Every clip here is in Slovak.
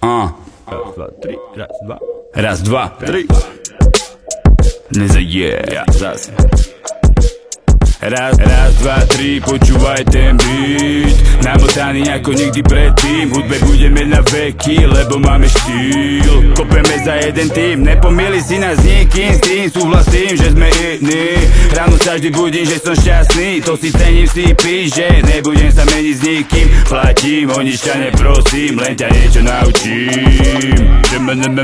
Raz, dva, tri, raz, dva. Raz, dva, tri. Zase. Raz, dva, tri, počúvaj ten beat. Namotaný ako nikdy predtým. Hudbe budeme na veky, lebo máme štýl. Kopeme za jeden tým, nepomýli si nás nikým. S tým súhlasím, že sme iní. Ráno sa vždy budím, že som šťastný. To si cením, si píš, že nebudem sa meniť s nikým. Platím, o nič ťa neprosím, len ťa niečo naučím. Že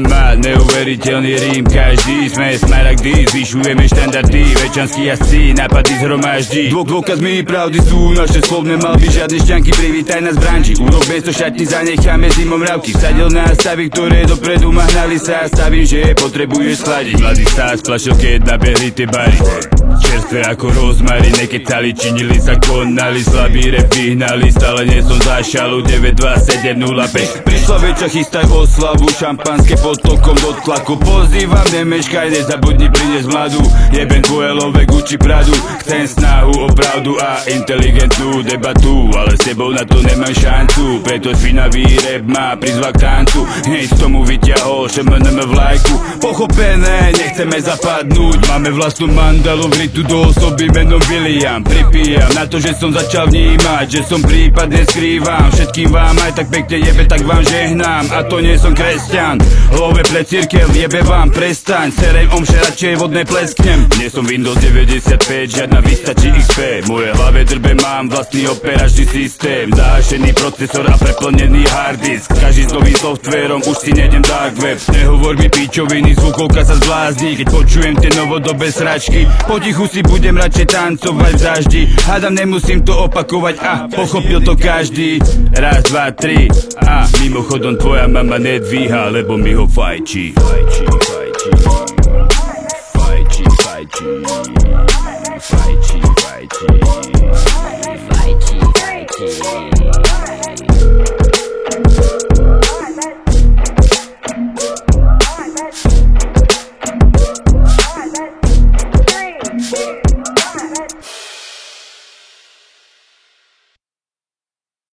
má neuveriteľný rím. Každý sme smaragdy, zvyšujeme štandardy. Večanský jazdci, nápady zhromaždí. Dôkazmi pravdy sú naše slovné malby. Žiadne šťanky, privítaj nás v branži. Úrok miesto šatní zanecháme zimom mravky. Vsadil na stavy, ktoré dopredu mahnali sa. Stavím, že potrebuješ schladiť. Mladý stás plašil, keď nabehli tie bary. Čerstvé ako rozmarín, nekecali, činili sa, konali. Slabý rap vyhnali, stále nie som za šalu. 92705. Prišla večer, chystaj oslavu. Šampanské pod tokom do tlaku. Pozývam, nemeškaj, nezabudni priniesť mladú. Jebem tvoje love, Gucci, Pradu. Chcem snahu o pravdu a inteligentnú debatu, ale s tebou na to nemám šancu. Preto špinavý rap má prizva k tancu. Hneď k tomu vyťahol ŠMNM vlajku. Pochopené, nechceme zapadnúť. Máme vlastnú mandalu, vrytu do osoby menom William. Pripíjam na to, že som začal vnímať, že som prípad neskrývam. Všetkým vám aj tak pekne jebe, tak vám žehnám. A to nie som kresťan, hlove pre cirkev, jebe vám, prestaň. Serej omše, radšej vodné plesknem. Nie som Windows 95, žiadna Vista či XP. Moje hlave drbe, mám vlastný operačný systém. Zahašený procesor a preplnený harddisk. Každý s novým softvérom, už si nejdem dark web. Nehovor mi pičoviny, zvukovka sa zblázni. Keď počujem tie novodobé sračky, potichu si budem radšej tancovať v daždi. Hádam, nemusím to opakovať a pochopil to každý. Raz, dva, tri a mimochodom tvoja mama nedvíha, lebo mi ho fajčí. Fajčí.